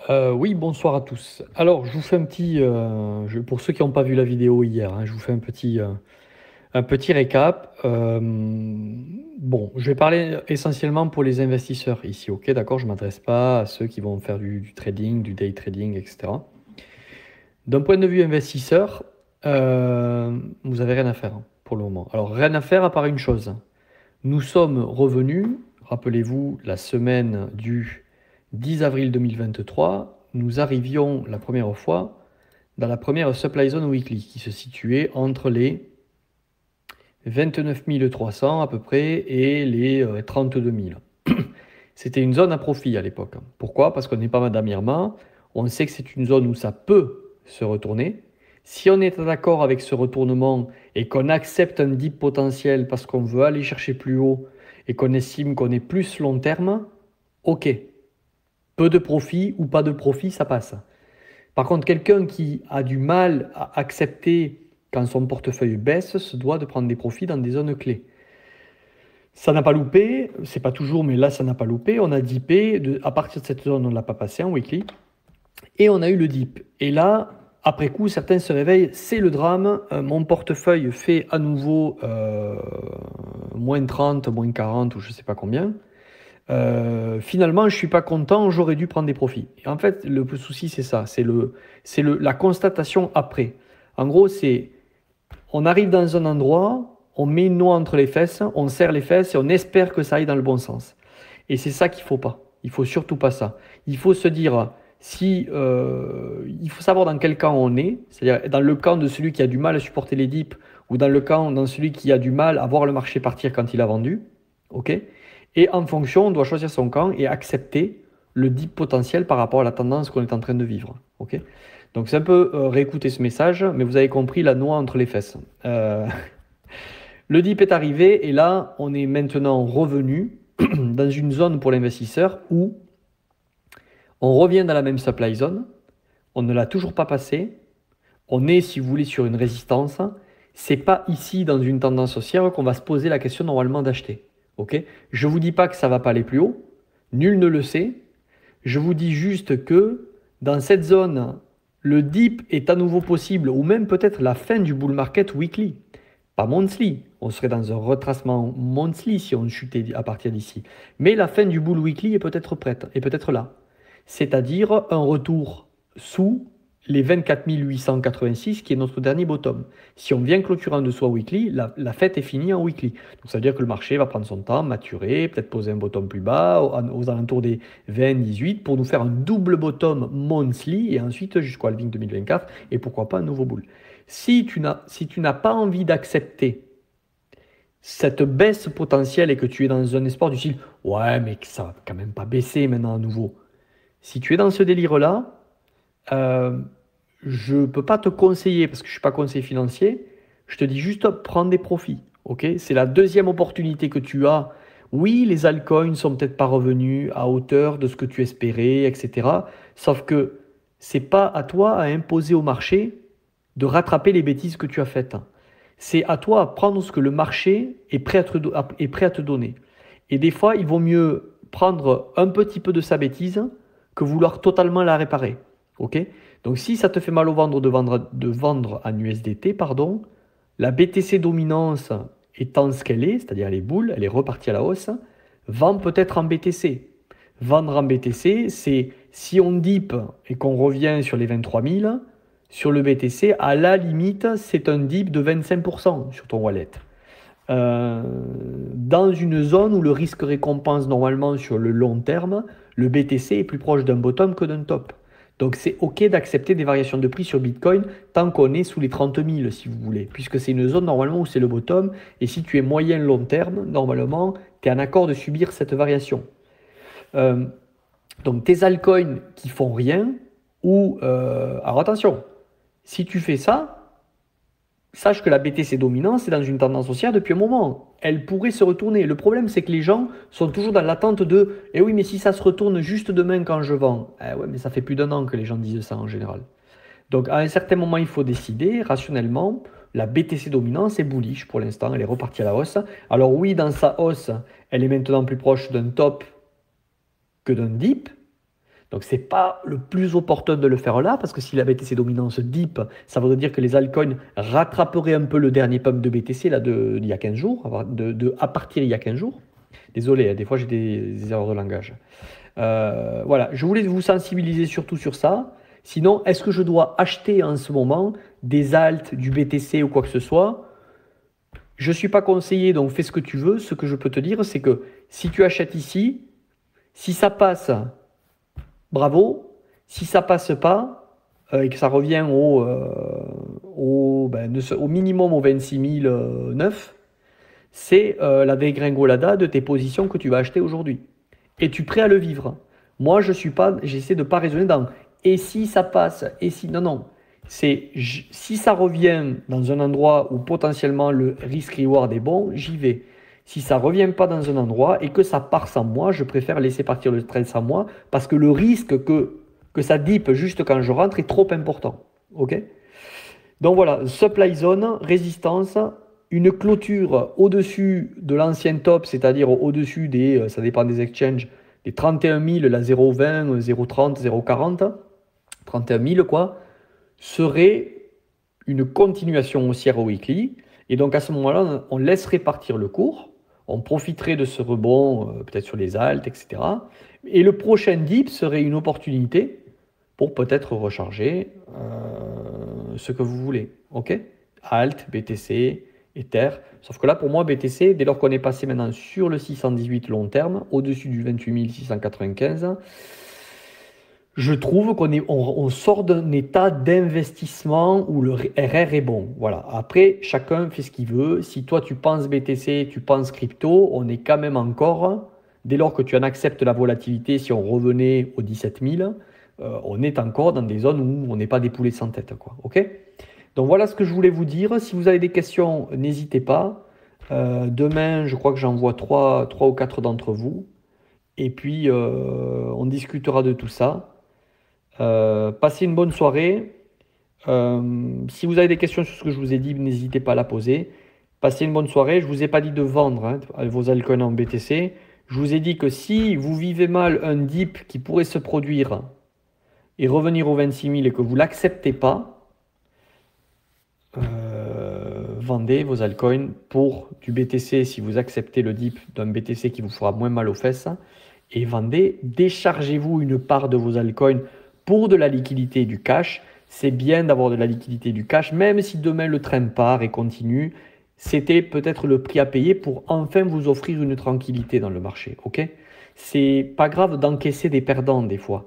Oui, bonsoir à tous. Alors, je vous fais un petit, pour ceux qui n'ont pas vu la vidéo hier, hein, je vous fais un petit récap. Bon, je vais parler essentiellement pour les investisseurs ici, ok, d'accord? Je ne m'adresse pas à ceux qui vont faire du trading, du day trading, etc. D'un point de vue investisseur, vous avez rien à faire hein, pour le moment. Alors, rien à faire à part une chose. Nous sommes revenus, rappelez-vous, la semaine du 10 avril 2023, nous arrivions la première fois dans la première supply zone weekly qui se situait entre les 29 300 à peu près et les 32 000. C'était une zone à profit à l'époque. Pourquoi? Parce qu'on n'est pas Madame Irma, on sait que c'est une zone où ça peut se retourner. Si on est d'accord avec ce retournement et qu'on accepte un dip potentiel parce qu'on veut aller chercher plus haut et qu'on estime qu'on est plus long terme, ok. Peu de profit ou pas de profit, ça passe. Par contre, quelqu'un qui a du mal à accepter quand son portefeuille baisse se doit de prendre des profits dans des zones clés. Ça n'a pas loupé, c'est pas toujours, mais là ça n'a pas loupé. On a dippé, à partir de cette zone, on ne l'a pas passé en weekly, et on a eu le dip. Et là, après coup, certains se réveillent, c'est le drame, mon portefeuille fait à nouveau moins 30, moins 40 ou je sais pas combien. Finalement, je suis pas content, j'aurais dû prendre des profits. Et en fait, le souci, c'est ça, la constatation après. En gros, on arrive dans un endroit, on met une noix entre les fesses, on serre les fesses et on espère que ça aille dans le bon sens. Et c'est ça qu'il faut pas. Il faut surtout pas ça. Il faut se dire, il faut savoir dans quel camp on est, c'est-à-dire dans le camp de celui qui a du mal à supporter les dips ou dans le camp dans celui qui a du mal à voir le marché partir quand il a vendu. Ok. Et en fonction, on doit choisir son camp et accepter le dip potentiel par rapport à la tendance qu'on est en train de vivre. Ok. Donc c'est un peu réécouter ce message, mais vous avez compris la noix entre les fesses. Le dip est arrivé et là, on est maintenant revenu dans une zone pour l'investisseur où on revient dans la même supply zone, on ne l'a toujours pas passé, on est, si vous voulez, sur une résistance. C'est pas ici, dans une tendance haussière, qu'on va se poser la question normalement d'acheter. Ok. Je ne vous dis pas que ça ne va pas aller plus haut, nul ne le sait. Je vous dis juste que dans cette zone, le dip est à nouveau possible, ou même peut-être la fin du bull market weekly. Pas monthly, on serait dans un retracement monthly si on chutait à partir d'ici. Mais la fin du bull weekly est peut-être prête, est peut-être là. C'est-à-dire un retour sous les 24 886 qui est notre dernier bottom. Si on vient clôturer en dessous en weekly, la fête est finie en weekly. Donc ça veut dire que le marché va prendre son temps, maturer, peut-être poser un bottom plus bas, aux alentours des 20, 18, pour nous faire un double bottom monthly et ensuite jusqu'au halving 2024 et pourquoi pas un nouveau bull. Si tu n'as pas envie d'accepter cette baisse potentielle et que tu es dans un espoir du style ouais mais ça va quand même pas baisser maintenant à nouveau. Si tu es dans ce délire-là, euh, je ne peux pas te conseiller parce que je ne suis pas conseiller financier. Je te dis juste prends des profits. Ok. C'est la deuxième opportunité que tu as. Oui, les altcoins ne sont peut-être pas revenus à hauteur de ce que tu espérais, etc. Sauf que c'est pas à toi à imposer au marché de rattraper les bêtises que tu as faites. C'est à toi à prendre ce que le marché est prêt à te donner. Et des fois, il vaut mieux prendre un petit peu de sa bêtise que vouloir totalement la réparer. Ok. Donc si ça te fait mal au ventre de vendre en USDT, pardon, la BTC dominance étant ce qu'elle est, c'est-à-dire elle est boule, elle est repartie à la hausse, vend peut-être en BTC. Vendre en BTC, c'est si on dip et qu'on revient sur les 23 000, sur le BTC, à la limite, c'est un dip de 25% sur ton wallet. Euh, Dans une zone où le risque récompense normalement sur le long terme, le BTC est plus proche d'un bottom que d'un top. Donc c'est OK d'accepter des variations de prix sur Bitcoin tant qu'on est sous les 30 000 si vous voulez, puisque c'est une zone normalement où c'est le bottom, et si tu es moyen long terme, normalement, tu es en accord de subir cette variation. Euh, donc tes altcoins qui font rien, ou... alors attention, si tu fais ça, sache que la BTC dominante, c'est dans une tendance haussière depuis un moment. Elle pourrait se retourner. Le problème, c'est que les gens sont toujours dans l'attente de eh oui, mais si ça se retourne juste demain quand je vends. Eh ouais, mais ça fait plus d'un an que les gens disent ça en général. Donc, à un certain moment, il faut décider rationnellement. La BTC dominante, c'est bullish pour l'instant. Elle est repartie à la hausse. Alors, oui, dans sa hausse, elle est maintenant plus proche d'un top que d'un dip. Donc, ce n'est pas le plus opportun de le faire là, parce que si la BTC dominance dip, ça voudrait dire que les altcoins rattraperaient un peu le dernier pump de BTC là, d'il y a 15 jours, à partir d'il y a 15 jours. Désolé, hein, des fois j'ai des erreurs de langage. Voilà, je voulais vous sensibiliser surtout sur ça. Sinon, est-ce que je dois acheter en ce moment des alts, du BTC ou quoi que ce soit? Je ne suis pas conseillé, donc fais ce que tu veux. Ce que je peux te dire, c'est que si tu achètes ici, si ça passe, bravo. Si ça passe pas et que ça revient au minimum au 26 009, c'est la dégringolada de tes positions que tu vas acheter aujourd'hui. Es-tu prêt à le vivre? Moi, j'essaie de ne pas raisonner dans et si ça passe, et si. Non, non. Si ça revient dans un endroit où potentiellement le risk-reward est bon, j'y vais. Si ça ne revient pas dans un endroit et que ça part sans moi, je préfère laisser partir le trade sans moi parce que le risque que ça dip juste quand je rentre est trop important. Ok? Donc voilà, supply zone, résistance, une clôture au-dessus de l'ancien top, c'est-à-dire au-dessus des, ça dépend des exchanges, des 31 000, la 0,20, 0,30, 0,40, 31 000 quoi, serait une continuation haussière au weekly. Et donc à ce moment-là, on laisserait partir le cours, on profiterait de ce rebond, peut-être sur les alts, etc. Et le prochain dip serait une opportunité pour peut-être recharger ce que vous voulez. OK? Alt, BTC, Ether. Sauf que là, pour moi, BTC, dès lors qu'on est passé maintenant sur le 618 long terme, au-dessus du 28 695, je trouve on sort d'un état d'investissement où le RR est bon. Voilà. Après, chacun fait ce qu'il veut. Si toi, tu penses BTC, tu penses crypto, on est quand même encore, dès lors que tu en acceptes la volatilité, si on revenait aux 17 000, on est encore dans des zones où on n'est pas des poulets sans tête, quoi. OK? Donc voilà ce que je voulais vous dire. Si vous avez des questions, n'hésitez pas. Demain, je crois que j'envoie 3 ou 4 d'entre vous. Et puis, on discutera de tout ça. Passez une bonne soirée. Si vous avez des questions sur ce que je vous ai dit, n'hésitez pas à la poser. Passez une bonne soirée. Je ne vous ai pas dit de vendre vos altcoins en BTC. Je vous ai dit que si vous vivez mal un dip qui pourrait se produire et revenir aux 26 000 et que vous ne l'acceptez pas, vendez vos altcoins pour du BTC si vous acceptez le dip d'un BTC qui vous fera moins mal aux fesses. Et vendez, déchargez-vous une part de vos altcoins pour de la liquidité et du cash. C'est bien d'avoir de la liquidité et du cash, même si demain le train part et continue. C'était peut-être le prix à payer pour enfin vous offrir une tranquillité dans le marché. Ok? C'est pas grave d'encaisser des perdants des fois.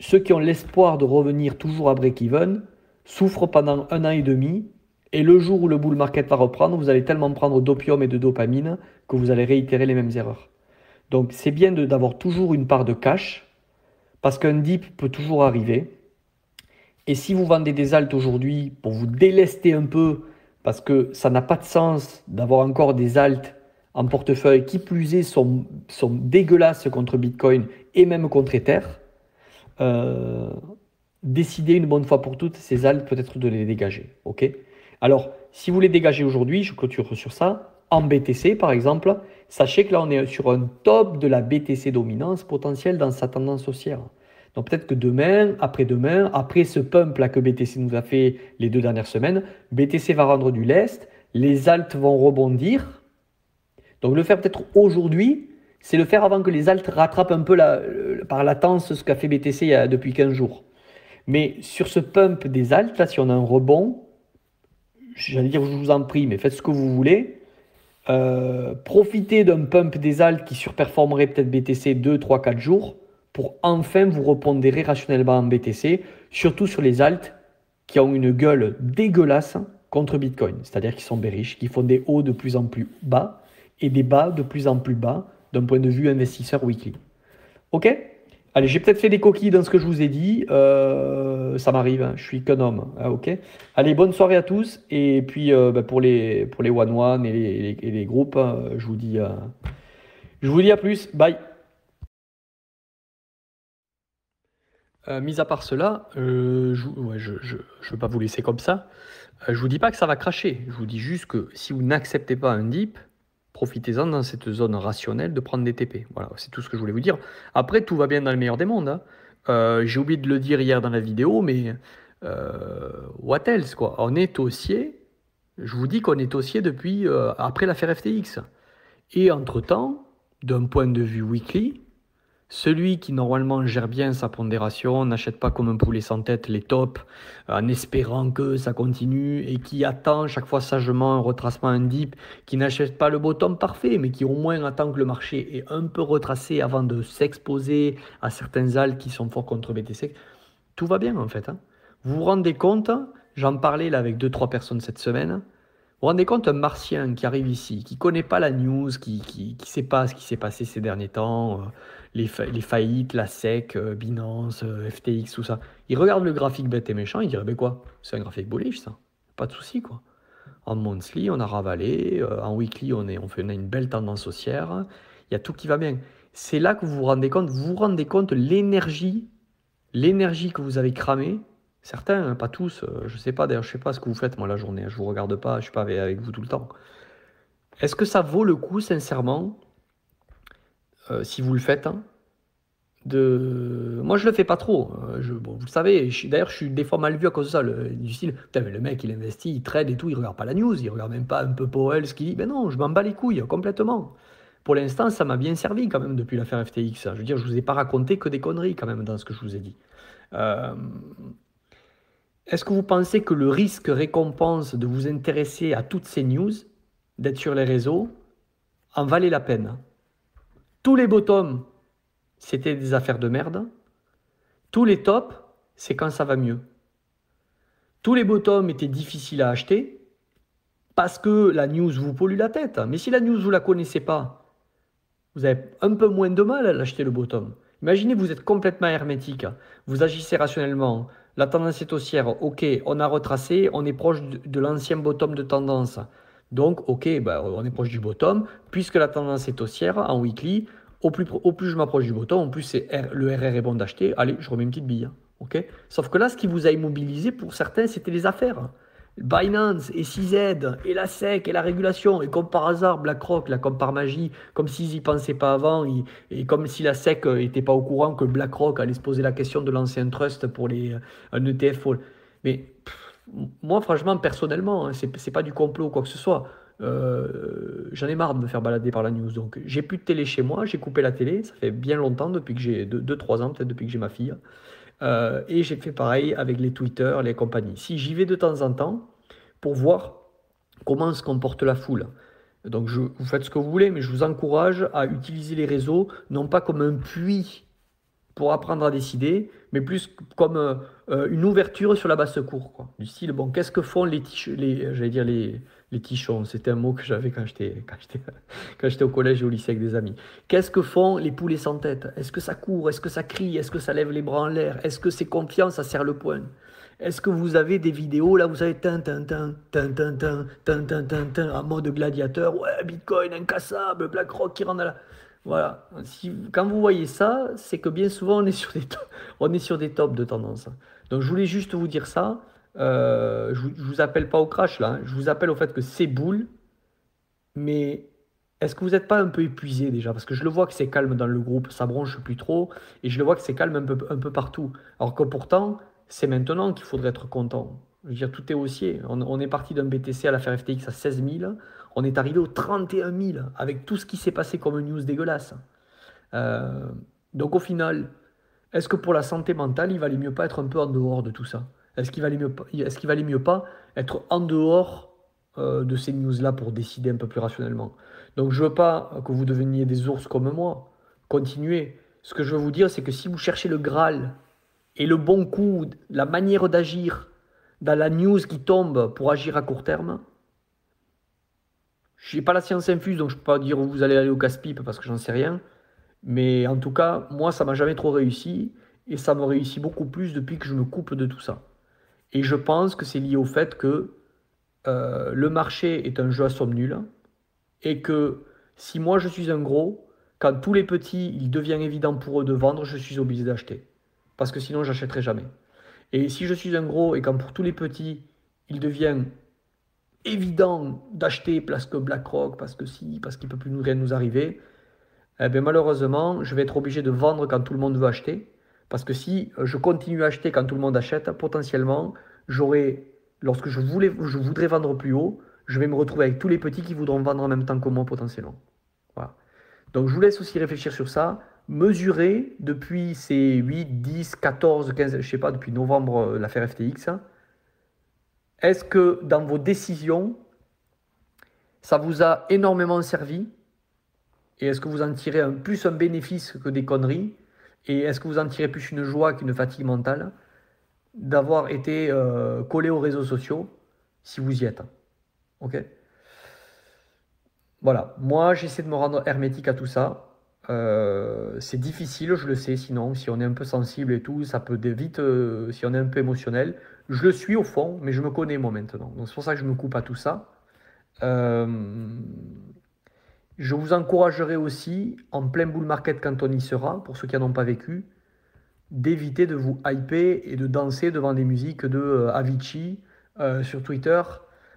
Ceux qui ont l'espoir de revenir toujours à break-even souffrent pendant 1 an et demi. Et le jour où le bull market va reprendre, vous allez tellement prendre d'opium et de dopamine que vous allez réitérer les mêmes erreurs. Donc c'est bien d'avoir toujours une part de cash parce qu'un dip peut toujours arriver. Et si vous vendez des alts aujourd'hui pour vous délester un peu, parce que ça n'a pas de sens d'avoir encore des alts en portefeuille qui plus est sont dégueulasses contre Bitcoin et même contre Ether, décidez une bonne fois pour toutes ces alts peut-être de les dégager. Ok? Alors, si vous les dégagez aujourd'hui, je clôture sur ça, en BTC par exemple, sachez que là on est sur un top de la BTC dominance potentielle dans sa tendance haussière. Donc peut-être que demain, après-demain, après ce pump là que BTC nous a fait les 2 dernières semaines, BTC va rendre du lest, les alts vont rebondir. Donc le faire peut-être aujourd'hui, c'est le faire avant que les alts rattrapent un peu par latence ce qu'a fait BTC depuis 15 jours. Mais sur ce pump des alts, là, si on a un rebond, j'allais dire je vous en prie, mais faites ce que vous voulez. Profitez d'un pump des alts qui surperformerait peut-être BTC 2, 3, 4 jours pour enfin vous repondérer rationnellement en BTC, surtout sur les alts qui ont une gueule dégueulasse contre Bitcoin, c'est-à-dire qui sont bearish, qui font des hauts de plus en plus bas et des bas de plus en plus bas d'un point de vue investisseur weekly. Ok? Allez, j'ai peut-être fait des coquilles dans ce que je vous ai dit. Ça m'arrive, hein, je suis qu'un homme. Ok. Allez, bonne soirée à tous. Et puis pour les one-one et les groupes, je vous dis à plus. Bye. Mis à part cela, je ne veux pas vous laisser comme ça. Je vous dis pas que ça va cracher. Je vous dis juste que si vous n'acceptez pas un dip, profitez-en dans cette zone rationnelle de prendre des TP. Voilà, c'est tout ce que je voulais vous dire. Après, tout va bien dans le meilleur des mondes. Hein. J'ai oublié de le dire hier dans la vidéo, mais what else, quoi. On est haussier, je vous dis qu'on est haussier depuis après l'affaire FTX. Et entre-temps, d'un point de vue weekly, celui qui normalement gère bien sa pondération, n'achète pas comme un poulet sans tête les tops en espérant que ça continue et qui attend chaque fois sagement un retracement, un dip, qui n'achète pas le bottom parfait, mais qui au moins attend que le marché est un peu retracé avant de s'exposer à certains alts qui sont forts contre BTC. Tout va bien en fait, hein. Vous vous rendez compte, j'en parlais là avec 2-3 personnes cette semaine. Vous vous rendez compte, un martien qui arrive ici, qui ne connaît pas la news, qui ne sait pas ce qui s'est passé ces derniers temps, les faillites, la SEC, Binance, FTX, tout ça. Il regarde le graphique bête et méchant, il dirait, ben quoi, c'est un graphique bullish ça, pas de souci quoi. En monthly, on a ravalé, en weekly, on a une belle tendance haussière, il y a tout qui va bien. C'est là que vous vous rendez compte l'énergie que vous avez cramée. Certains, hein, pas tous, je sais pas, d'ailleurs, je sais pas ce que vous faites moi la journée, je vous regarde pas, je suis pas avec vous tout le temps. Est-ce que ça vaut le coup, sincèrement, si vous le faites, hein, Moi, je le fais pas trop. Bon, vous le savez, d'ailleurs, je suis des fois mal vu à cause de ça. Du style, putain, mais le mec, il investit, il trade et tout, il regarde pas la news, il regarde même pas un peu Powell, ce qu'il dit. Ben non, je m'en bats les couilles, complètement. Pour l'instant, ça m'a bien servi quand même depuis l'affaire FTX. Je veux dire, je vous ai pas raconté que des conneries quand même dans ce que je vous ai dit. Euh, Est-ce que vous pensez que le risque récompense de vous intéresser à toutes ces news, d'être sur les réseaux, en valait la peine? Tous les bottoms, c'était des affaires de merde. Tous les tops, c'est quand ça va mieux. Tous les bottoms étaient difficiles à acheter parce que la news vous pollue la tête. Mais si la news, vous ne la connaissez pas, vous avez un peu moins de mal à l'acheter le bottom. Imaginez, vous êtes complètement hermétique, vous agissez rationnellement, la tendance est haussière, ok, on a retracé, on est proche de l'ancien bottom de tendance. Donc, ok, bah, on est proche du bottom, puisque la tendance est haussière en weekly, au plus je m'approche du bottom, en plus le RR est bon d'acheter, allez, je remets une petite bille. Ok. Sauf que là, ce qui vous a immobilisé, pour certains, c'était les affaires. Binance et CZ et la SEC et la régulation, et comme par hasard, BlackRock, là, comme par magie, comme s'ils n'y pensaient pas avant, et comme si la SEC n'était pas au courant que BlackRock allait se poser la question de lancer un trust pour un ETF. Mais moi, franchement, personnellement, hein, c'est pas du complot ou quoi que ce soit. J'en ai marre de me faire balader par la news. Donc, j'ai plus de télé chez moi, j'ai coupé la télé, ça fait bien longtemps, depuis que j'ai 2-3 ans, peut-être depuis que j'ai ma fille. Et j'ai fait pareil avec les Twitter, les compagnies. Si j'y vais de temps en temps pour voir comment se comporte la foule. Donc vous faites ce que vous voulez, mais je vous encourage à utiliser les réseaux, non pas comme un puits pour apprendre à décider, mais plus comme une ouverture sur la basse-cour, quoi. Du style, bon, qu'est-ce que font j'allais dire les tichons, c'était un mot que j'avais quand j'étais au collège et au lycée avec des amis. Qu'est-ce que font les poulets sans tête? Est-ce que ça court? Est-ce que ça crie? Est-ce que ça lève les bras en l'air? Est-ce que c'est confiant? Ça serre le poing? Est-ce que vous avez des vidéos, là, vous savez, en mode gladiateur, ouais, Bitcoin incassable, BlackRock qui rentre à la... Voilà. Quand vous voyez ça, c'est que bien souvent, on est sur des tops de tendance. Donc, je voulais juste vous dire ça. Je vous appelle pas au crash, là, hein. Je vous appelle au fait que c'est boule. Mais est-ce que vous n'êtes pas un peu épuisé déjà? Parce que je le vois que c'est calme dans le groupe, ça bronche plus trop. Et je le vois que c'est calme un peu partout. Alors que pourtant, c'est maintenant qu'il faudrait être content. Je veux dire, tout est haussier. On est parti d'un BTC à l'affaire FTX à 16 000. On est arrivé aux 31 000 avec tout ce qui s'est passé comme news dégueulasse. Euh, donc au final, est-ce que pour la santé mentale, il valait mieux pas être un peu en dehors de tout ça? Est-ce qu'il valait mieux pas être en dehors de ces news-là pour décider un peu plus rationnellement? Donc je veux pas que vous deveniez des ours comme moi. Continuez. Ce que je veux vous dire, c'est que si vous cherchez le Graal et le bon coup, la manière d'agir dans la news qui tombe pour agir à court terme, je n'ai pas la science infuse, donc je ne peux pas dire où vous allez aller au casse-pipe parce que j'en sais rien. Mais en tout cas, moi, ça m'a jamais trop réussi. Et ça me réussit beaucoup plus depuis que je me coupe de tout ça. Et je pense que c'est lié au fait que le marché est un jeu à somme nulle. Et que si moi je suis un gros, quand tous les petits, il devient évident pour eux de vendre, je suis obligé d'acheter. Parce que sinon, j'achèterai jamais. Et si je suis un gros et quand pour tous les petits, il devient évident d'acheter parce que BlackRock, parce que si, parce qu'il ne peut plus rien nous arriver, eh bien, malheureusement, je vais être obligé de vendre quand tout le monde veut acheter. Parce que si je continue à acheter quand tout le monde achète, potentiellement, j'aurai, lorsque je voudrais vendre plus haut, je vais me retrouver avec tous les petits qui voudront vendre en même temps que moi potentiellement. Voilà. Donc je vous laisse aussi réfléchir sur ça. Mesurer depuis ces 8, 10, 14, 15, je sais pas, depuis novembre, l'affaire FTX. Est-ce que dans vos décisions, ça vous a énormément servi? Et est-ce que vous en tirez plus un bénéfice que des conneries? Et est-ce que vous en tirez plus une joie qu'une fatigue mentale d'avoir été collé aux réseaux sociaux si vous y êtes? Ok? Voilà, moi j'essaie de me rendre hermétique à tout ça. C'est difficile, je le sais, sinon, si on est un peu sensible et tout, ça peut vite, si on est un peu émotionnel. Je le suis au fond, mais je me connais moi maintenant. Donc c'est pour ça que je me coupe à tout ça. Euh, je vous encouragerai aussi, en plein bull market quand on y sera, pour ceux qui n'en ont pas vécu, d'éviter de vous hyper et de danser devant des musiques de Avicii sur Twitter,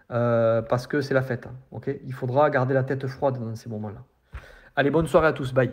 parce que c'est la fête. Ok, il faudra garder la tête froide dans ces moments-là. Allez, bonne soirée à tous, bye.